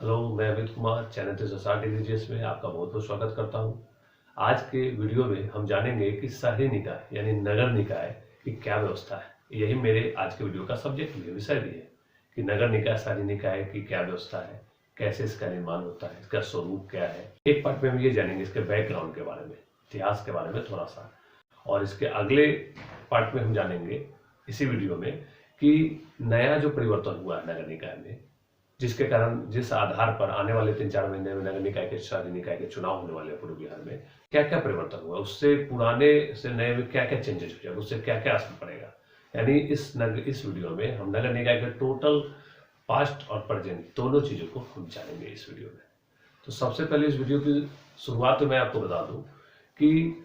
Hello, मैं Amit Kumar channel TSR में आपका बहुत बहुत स्वागत करता हूं। आज के वीडियो में हम जानेंगे कि शहरी निकाय यानी नगर निकाय की क्या व्यवस्था है। यही मेरे आज के वीडियो का सब्जेक्ट भी है, विषय भी है कि नगर निकाय शहरी निकाय की क्या व्यवस्था है, कैसे इसका निर्माण होता है, इसका स्वरूप क्या है। एक पार्ट में हम ये जानेंगे इसके बैकग्राउंड के बारे में, इतिहास के बारे में थोड़ा सा, और इसके अगले पार्ट में हम जानेंगे इसी वीडियो में कि नया जो परिवर्तन हुआ है नगर निकाय में, जिसके कारण जिस आधार पर आने वाले 3-4 महीने में नगर निकाय के शहरी निकाय के चुनाव होने वाले हैं पूरे बिहार में, क्या क्या परिवर्तन हुआ, उससे पुराने से नए में क्या क्या चेंजेस हो जाएगा, उससे क्या क्या असर पड़ेगा। यानी इस वीडियो में हम नगर निकाय के टोटल पास्ट और प्रेजेंट दोनों चीजों को हम जानेंगे इस वीडियो में। तो सबसे पहले इस वीडियो की शुरुआत में मैं आपको बता दूं कि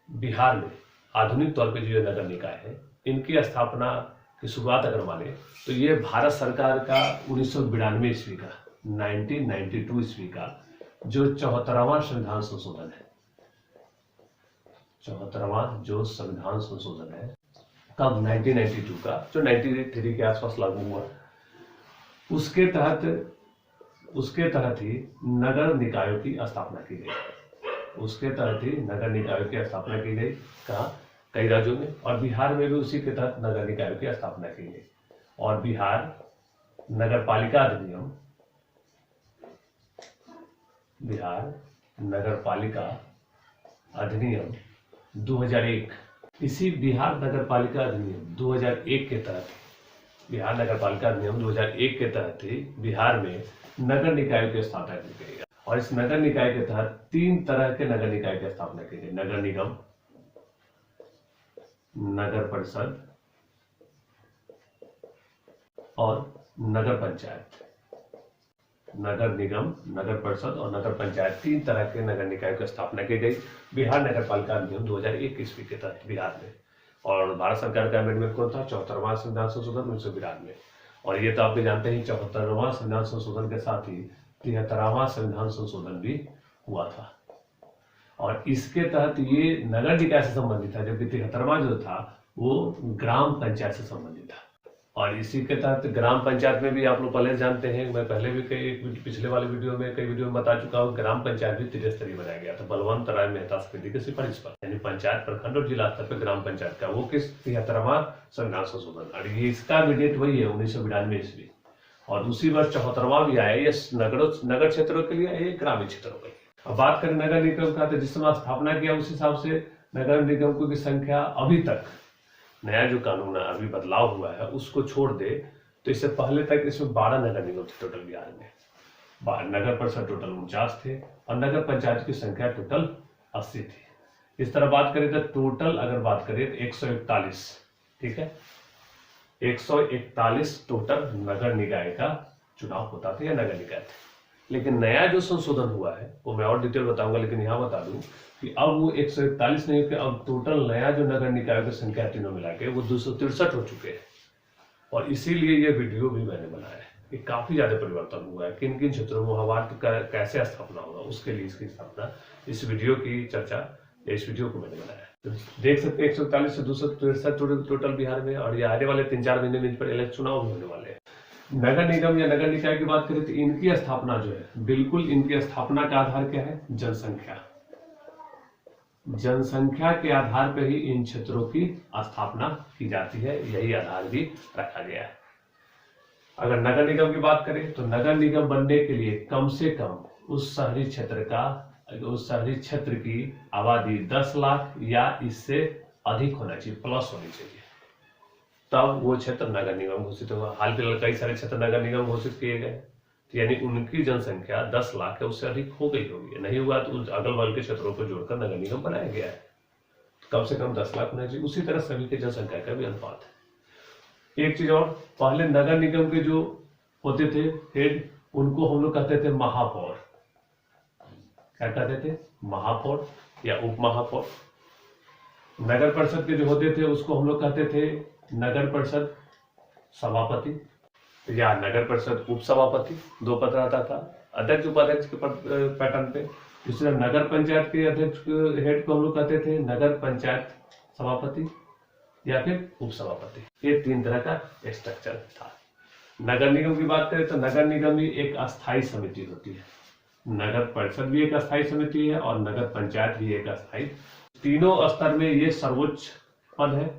बिहार में आधुनिक तौर पर जो नगर निकाय है, इनकी स्थापना की शुरुआत अगर माने तो ये भारत सरकार का 1992 ईस्वी का 1992 ईस्वी का जो 74वां संविधान संशोधन है, 74वां जो संविधान संशोधन है कब 1992 का, जो 93 के आसपास लागू हुआ, उसके तहत ही नगर निकायों की स्थापना की गई। उसके तहत ही नगर निकायों की स्थापना की गई कहाँ, कई राज्यों में, और बिहार में भी उसी के तहत नगर निकायों की स्थापना की गई। और बिहार नगर पालिका अधिनियम 2001, इसी बिहार नगर पालिका अधिनियम 2001 के तहत, बिहार नगर पालिका अधिनियम 2001 के तहत ही बिहार में नगर निकायों की स्थापना की गई। और इस नगर निकाय के तहत 3 तरह के नगर निकाय की स्थापना की गई: नगर निगम, नगर परिषद और नगर पंचायत। नगर निगम, नगर परिषद और नगर पंचायत, 3 तरह के नगर निकायों की स्थापना की गई बिहार नगर पालिका अधिनियम 2001 ईस्वी के तहत बिहार में। और भारत सरकार का अमेंडमेंट कौन था? 74वां संविधान संशोधन 1992। और ये तो आप भी जानते हैं 74वां संविधान संशोधन के साथ ही 73वां संविधान संशोधन भी हुआ था। और इसके तहत ये नगर निकाय से संबंधित था, जबकि 73वां जो था वो ग्राम पंचायत से संबंधित था। और इसी के तहत ग्राम पंचायत में भी आप लोग पहले जानते हैं, मैं पहले भी पिछले वाले वीडियो में बता चुका हूँ, ग्राम पंचायत भी त्रिस्तरीय बनाया गया था बलवंत राय मेहता समिति की सिफारिश पर। यानी पंचायत, प्रखंड और जिला स्तर पर ग्राम पंचायत का, वो किस 73वां संविधान संशोधन। और ये इसका भी डेट वही है 1992 ईस्वी। और उसी वर्ष 74वां भी आया, ये नगर क्षेत्रों के लिए, ये ग्रामीण क्षेत्रों के लिए। अब बात करें नगर निगम का, तो जिस समय स्थापना किया उस हिसाब से नगर निगमों की संख्या अभी तक, नया जो कानून है अभी बदलाव हुआ है उसको छोड़ दे तो इससे पहले तक इसमें 12 नगर निगम थे टोटल बिहार में। नगर परिषद टोटल 49 थे और नगर पंचायत की संख्या टोटल 80 थी। इस तरह बात करें तो टोटल अगर बात करें तो 141, ठीक है, 141 टोटल नगर निकाय का चुनाव होता था या नगर निकाय थे। लेकिन नया जो संशोधन हुआ है वो मैं और डिटेल बताऊंगा, लेकिन यहाँ बता दूं कि अब वो 141 नहीं कि अब टोटल नया जो नगर निकायों की संख्या तीनों मिला के वो 263 हो चुके हैं। और इसीलिए ये वीडियो भी मैंने बनाया है कि काफी ज्यादा परिवर्तन हुआ है, किन किन क्षेत्रों में हमारे कैसे स्थापना होगा, उसके लिए इसकी स्थापना, इस वीडियो की चर्चा, इस वीडियो को मैंने बनाया है। तो देख सकते हैं 141 से 263 टोटल बिहार में। और ये आने वाले 3-4 महीने में इन पर इलेक्शन चुनाव भी होने वाले हैं। नगर निगम या नगर निकाय की बात करें तो इनकी स्थापना जो है, बिल्कुल इनकी स्थापना का आधार क्या है? जनसंख्या। जनसंख्या के आधार पर ही इन क्षेत्रों की स्थापना की जाती है, यही आधार भी रखा गया है। अगर नगर निगम की बात करें तो नगर निगम बनने के लिए कम से कम उस शहरी क्षेत्र की आबादी 10 लाख या इससे अधिक होना चाहिए, प्लस होनी चाहिए, तब वो क्षेत्र नगर निगम घोषित होगा। हाल फिलहाल कई सारे क्षेत्र नगर निगम घोषित किए गए, यानी उनकी जनसंख्या 10 लाख है उससे अधिक हो गई होगी, नहीं हुआ तो अगल बगल के क्षेत्रों को जोड़कर नगर निगम बनाया गया है। कम से कम 10 लाख होना चाहिए। उसी तरह सभी की जनसंख्या का भी अनुपात है। एक चीज और, पहले नगर निगम के जो होते थे हेड, उनको हम लोग कहते थे महापौर। क्या कहते थे? महापौर या उप महापौर। नगर परिषद के जो होते थे उसको हम लोग कहते थे नगर परिषद सभापति या नगर परिषद उप सभापति, 2 पद रहता था, अध्यक्ष उपाध्यक्ष के पैटर्न पे। दूसरा नगर पंचायत के अध्यक्ष हेड को हम लोग कहते थे नगर पंचायत सभापति या फिर उप सभापति। ये 3 तरह का स्ट्रक्चर था। नगर निगम की बात करें तो नगर निगम भी एक अस्थायी समिति होती है, नगर परिषद भी एक अस्थायी समिति है और नगर पंचायत भी एक अस्थायी। तीनों स्तर में ये सर्वोच्च पद है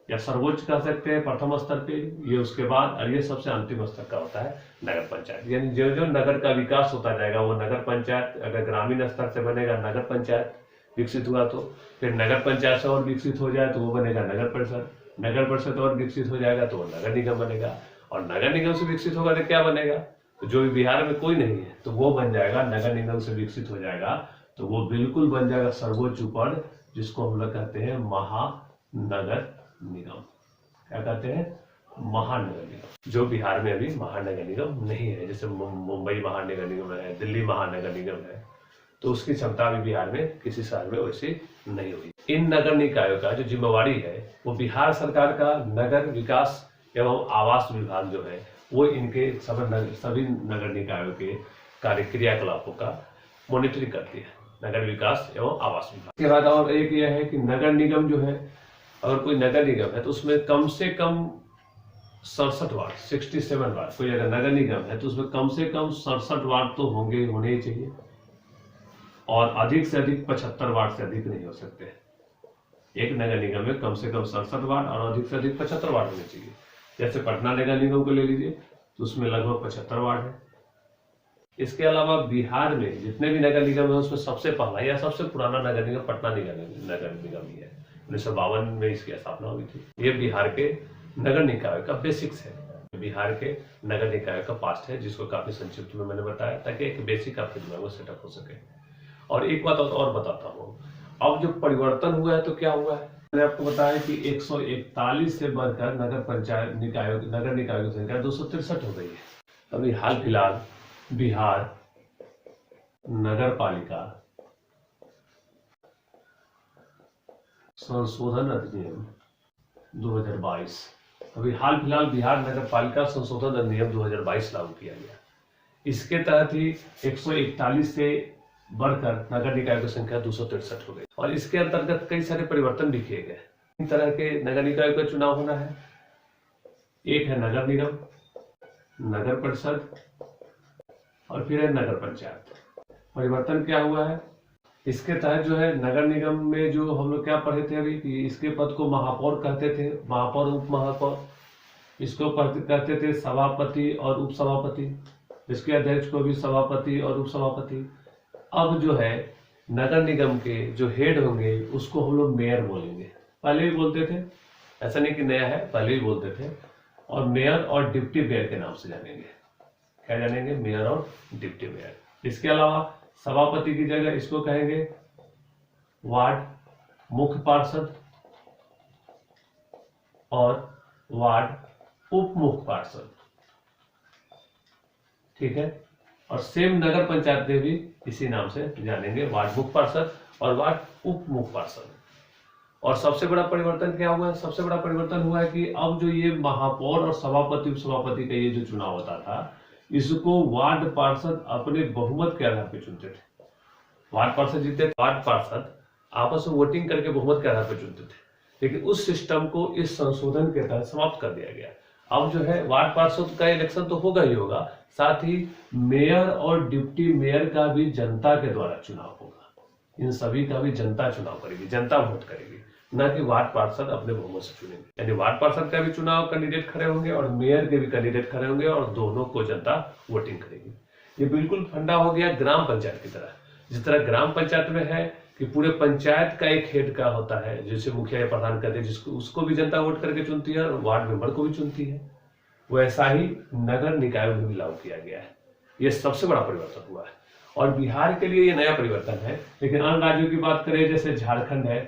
या सर्वोच्च कह सकते हैं प्रथम स्तर पे, ये उसके बाद और ये सबसे अंतिम स्तर का होता है नगर पंचायत। यानी जो जो नगर का विकास होता जाएगा वो नगर पंचायत, अगर ग्रामीण स्तर से बनेगा नगर पंचायत विकसित हुआ तो फिर नगर पंचायत से और विकसित हो जाए तो वो बनेगा नगर परिषद, नगर परिषद और विकसित हो जाएगा तो वो नगर निगम बनेगा, और नगर निगम से विकसित होगा तो क्या बनेगा, तो जो भी बिहार में कोई नहीं है तो वो बन जाएगा नगर निगम से विकसित हो जाएगा तो वो बिल्कुल बन जाएगा सर्वोच्च पद, जिसको हम लोग कहते हैं महानगर निगम। क्या कहते हैं? महानगर निगम। जो बिहार में अभी महानगर निगम नहीं है, जैसे मुंबई महानगर निगम है, दिल्ली महानगर निगम है, तो उसकी क्षमता अभी बिहार में किसी शहर में वैसी नहीं हुई। इन नगर निकायों का जो जिम्मेवारी है वो बिहार सरकार का नगर विकास एवं आवास विभाग जो है वो इनके सभी नगर निकायों के कार्य क्रियाकलापों का मॉनिटरिंग करती है, नगर विकास एवं आवास विभाग। के बाद और एक यह है कि नगर निगम जो है, अगर कोई नगर निगम है तो उसमें कम से कम 67 वार्ड, 67 वार्ड, कोई अगर नगर निगम है तो उसमें कम से कम 67 वार्ड तो होने ही चाहिए, और अधिक से अधिक 75 वार्ड से अधिक नहीं हो सकते। एक नगर निगम में कम से कम 67 वार्ड और अधिक से अधिक 75 वार्ड होने चाहिए। जैसे पटना नगर निगम को ले लीजिए तो उसमें लगभग 75 वार्ड है। इसके अलावा बिहार में जितने भी नगर निगम है उसमें सबसे पहला या सबसे पुराना नगर निगम पटना नगर निगम ही है। 1952 में इसकी स्थापना हुई थी। ये बिहार के नगर निकाय का बेसिक्स है, बिहार के नगर निकाय का पास्ट है, जिसको काफी संक्षिप्त में मैंने बताया ताकि एक बेसिक आपके दिमाग में सेटअप हो सके। और एक बात और बताता हूँ, अब जो परिवर्तन हुआ है तो क्या हुआ है, मैंने आपको बताया कि 141 से बढ़कर नगर निकायों की संख्या 263 हो गई है। अभी हाल फिलहाल बिहार नगर पालिका संशोधन अधिनियम 2022, अभी हाल फिलहाल बिहार नगर पालिका संशोधन अधिनियम 2022 लागू किया गया। इसके तहत ही 141 से बढ़कर नगर निकाय की संख्या 263 हो गई, और इसके अंतर्गत कई सारे परिवर्तन भी किए गए। इन तरह के नगर निकाय का चुनाव होना है। एक है नगर निगम, नगर परिषद और फिर है नगर पंचायत। परिवर्तन क्या हुआ है, इसके तहत जो है नगर निगम में जो हम लोग क्या पढ़े थे अभी कि इसके पद को महापौर कहते थे, महापौर उप महापौर, इसको कहते थे सभापति और उप सभापति, इसके अध्यक्ष को भी सभापति और उप सभापति। अब जो है नगर निगम के जो हेड होंगे उसको हम लोग मेयर बोलेंगे, पहले भी बोलते थे, ऐसा नहीं कि नया है, पहले भी बोलते थे, और मेयर और डिप्टी मेयर के नाम से जानेंगे। क्या जानेंगे? मेयर और डिप्टी मेयर। इसके अलावा सभापति की जगह इसको कहेंगे वार्ड मुख्य पार्षद और वार्ड उप मुख्य पार्षद, ठीक है। और सेम नगर पंचायत में भी इसी नाम से जानेंगे, वार्ड मुख्य पार्षद और वार्ड उप मुख्य पार्षद। और सबसे बड़ा परिवर्तन क्या हुआ है? सबसे बड़ा परिवर्तन हुआ है कि अब जो ये महापौर और सभापति उप सभापति का ये जो चुनाव होता था, इसको वार्ड पार्षद अपने बहुमत के आधार पर चुनते थे। वार्ड पार्षद जीते, वार्ड पार्षद आपस में वोटिंग करके बहुमत के आधार पर चुनते थे, लेकिन उस सिस्टम को इस संशोधन के तहत समाप्त कर दिया गया। अब जो है वार्ड पार्षद का इलेक्शन तो होगा ही होगा, साथ ही मेयर और डिप्टी मेयर का भी जनता के द्वारा चुनाव होगा। इन सभी का भी जनता चुनाव करेगी, जनता वोट करेगी, न कि वार्ड पार्षद अपने बहुमत से चुनेंगे। यानी वार्ड पार्षद का भी चुनाव कैंडिडेट खड़े होंगे और मेयर के भी कैंडिडेट खड़े होंगे और दोनों को जनता वोटिंग करेगी। ये बिल्कुल फंडा हो गया ग्राम पंचायत की तरह। जिस तरह ग्राम पंचायत में है कि पूरे पंचायत का एक हेड का होता है, जैसे मुखिया या प्रधान कहते हैं, जिसको उसको भी जनता वोट करके चुनती है और वार्ड मेंबर को भी चुनती है, वैसा ही नगर निकायों में भी लागू किया गया है। ये सबसे बड़ा परिवर्तन हुआ है और बिहार के लिए ये नया परिवर्तन है। लेकिन अन्य राज्यों की बात करें, जैसे झारखंड है,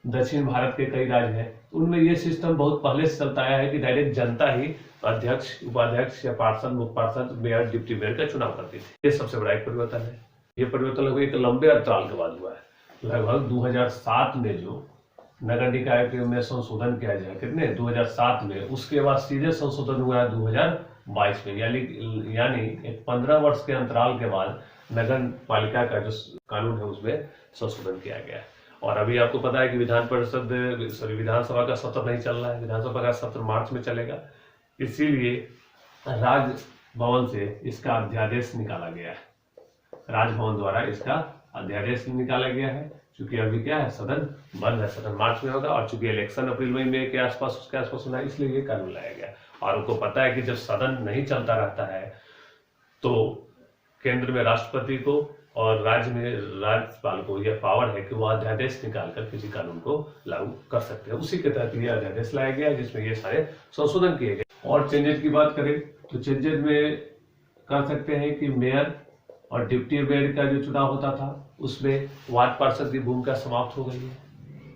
दक्षिण भारत के कई राज्य हैं, उनमें ये सिस्टम बहुत पहले से चलता आया है कि डायरेक्ट जनता ही अध्यक्ष, उपाध्यक्ष या पार्षद, मुख्य पार्षद, मेयर, डिप्टी मेयर का चुनाव करती थी। ये सबसे बड़ा एक परिवर्तन है। ये परिवर्तन लगभग एक लंबे अंतराल के बाद हुआ है। लगभग 2007 में जो नगर निकाय में संशोधन किया जाए, कितने 2007 में, उसके बाद सीधे संशोधन हुआ है 2022 में, यानी एक 15 वर्ष के अंतराल के बाद नगर पालिका का जो कानून है उसमें संशोधन किया गया है। और अभी आपको पता है कि विधानसभा का सत्र नहीं चल रहा है, विधानसभा का सत्र मार्च में चलेगा। इसीलिए राजभवन से इसका अध्यादेश निकाला गया है, राजभवन द्वारा इसका अध्यादेश निकाला गया है। क्योंकि अभी क्या है, सदन बंद है, सदन मार्च में होगा, और चूंकि इलेक्शन अप्रैल मई के आसपास उसके आसपास होना है, इसलिए ये कानून लाया गया। और उनको पता है कि जब सदन नहीं चलता रहता है तो केंद्र में राष्ट्रपति को और राज्य में राज्यपाल को यह पावर है कि वो अध्यादेश निकालकर किसी कानून को लागू कर सकते हैं। उसी के तहत यह अध्यादेश लाया गया जिसमें ये सारे संशोधन किए गए। और चेंजेस की बात करें तो चेंजेस में कर सकते हैं कि मेयर और डिप्टी मेयर का जो चुनाव होता था उसमें वार्ड पार्षद की भूमिका समाप्त हो गई है।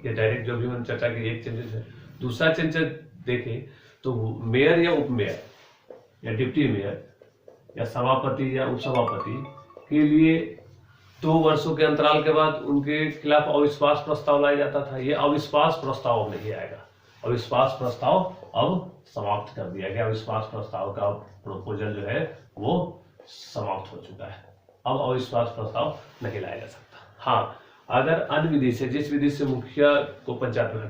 ये डायरेक्ट जो भी मैंने चर्चा की, एक चेंजेस है। दूसरा चेंजेस देखें तो मेयर या उपमेयर या डिप्टी मेयर या सभापति या उपसभापति के लिए 2 वर्षों के अंतराल के बाद उनके खिलाफ अविश्वास प्रस्ताव लाया जाता था। ये अविश्वास प्रस्ताव अब नहीं आएगा। अविश्वास प्रस्ताव अब समाप्त कर दिया गया। अविश्वास प्रस्ताव का प्रपोजल जो है वो समाप्त हो चुका है। अब अविश्वास प्रस्ताव नहीं लाया जा सकता। हाँ, अगर अन्य विधि से, जिस विधि से मुखिया को पंचायत में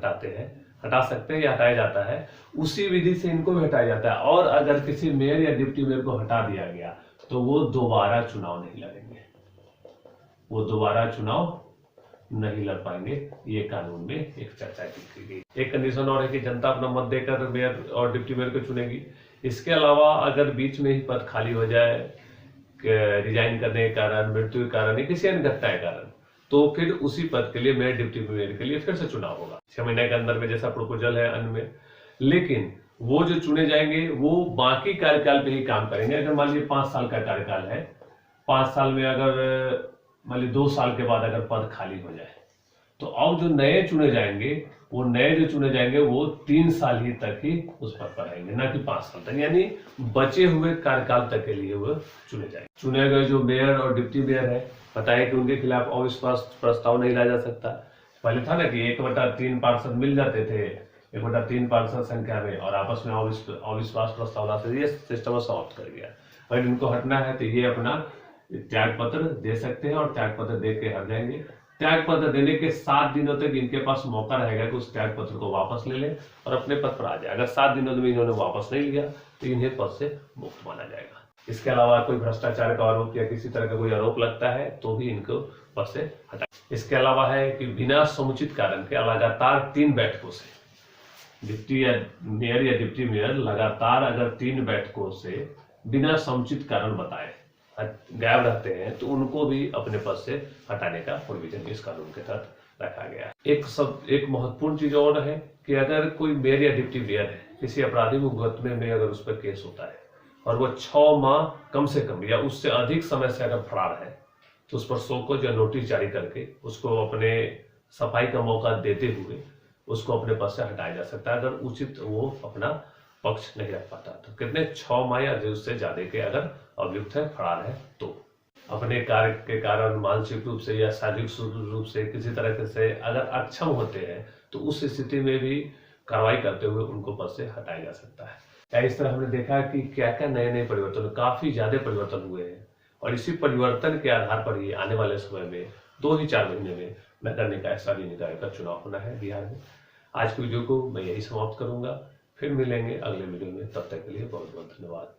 हटा सकते हैं या हटाया जाता है, उसी विधि से इनको भी हटाया जाता है। और अगर किसी मेयर या डिप्टी मेयर को हटा दिया गया तो वो दोबारा चुनाव नहीं लड़ेंगे, वो दोबारा चुनाव नहीं लड़ पाएंगे। ये कानून में एक चर्चा की गई। एक कंडीशन और है कि जनता अपना मत देकर मेयर और डिप्टी मेयर को चुनेगी। इसके अलावा अगर बीच में ही पद खाली हो जाए, रिजाइन करने के कारण, मृत्यु के कारण या किसी अन्य घटना के कारण, तो फिर उसी पद के लिए मेयर डिप्टी मेयर के लिए फिर से चुनाव होगा 6 महीने के अंदर में, जैसा प्रोपोजल है अन्य में। लेकिन वो जो चुने जाएंगे वो बाकी कार्यकाल पे ही काम करेंगे। अगर मान लीजिए 5 साल का कार्यकाल है, 5 साल में अगर मान लीजिए 2 साल के बाद अगर पद खाली हो जाए तो अब जो नए चुने जाएंगे वो 3 साल ही तक ही उस पद पर रहेंगे, ना कि 5 साल तक। यानी बचे हुए कार्यकाल तक के लिए वो चुने जाएंगे। चुने गए जो मेयर और डिप्टी मेयर है, पता है कि उनके खिलाफ अविश्वास प्रस्ताव नहीं लाया जा सकता। पहले था ना कि 1/3 पार्षद मिल जाते थे, 1/3 पार्षद संख्या में, और आपस में अविश्वास प्रस्ताव लाते। ये सिस्टम समाप्त कर गया। अगर इनको हटना है तो ये अपना त्याग पत्र दे सकते हैं और त्याग पत्र दे के हट जाएंगे। त्याग पत्र देने के 7 दिनों तक इनके पास मौका रहेगा कि उस त्याग पत्र को वापस ले लें और अपने पद पर आ जाए। अगर 7 दिनों में इन्होंने वापस नहीं लिया तो इन्हें पद से मुक्त माना जाएगा। इसके अलावा कोई भ्रष्टाचार का आरोप या किसी तरह का कोई आरोप लगता है तो भी इनको पद से हटाए। इसके अलावा है कि बिना समुचित कारण के लगातार 3 बैठकों से डिप्टी या मेयर या डिप्टी मेयर लगातार अगर 3 बैठकों से बिना समुचित कारण बताए गायब रहते हैं तो उनको भी अपने पद से हटाने का प्रोविजन इस कानून के तहत रखा गया है। एक महत्वपूर्ण चीज और है कि अगर कोई मेयर या डिप्टी मेयर है, किसी आपराधिक मुकदमे में अगर उस पर केस होता है और वो 6 माह कम से कम या उससे अधिक समय से अगर फरार है तो उस पर शोकॉज या नोटिस जारी करके उसको अपने सफाई का मौका देते हुए उसको अपने पद से हटाया जा सकता है, अगर उचित वो अपना पक्ष नहीं रख पाता। तो कितने 6 माह या उससे ज्यादा के अगर अभियुक्त है, फरार है, तो अपने कार्य के कारण मानसिक रूप से या शारीरिक रूप से किसी तरह से अगर अक्षम होते हैं तो उस स्थिति में भी कार्रवाई करते हुए उनको पद से हटाया जा सकता है। या इस तरह हमने देखा कि क्या क्या नए परिवर्तन, काफी ज्यादा परिवर्तन हुए हैं और इसी परिवर्तन के आधार पर ही आने वाले समय में 2 ही 4 महीने में नगर निकाय, स्थानीय निकाय का चुनाव होना है बिहार में। आज की वीडियो को मैं यही समाप्त करूंगा, फिर मिलेंगे अगले वीडियो में। तब तक के लिए बहुत बहुत धन्यवाद।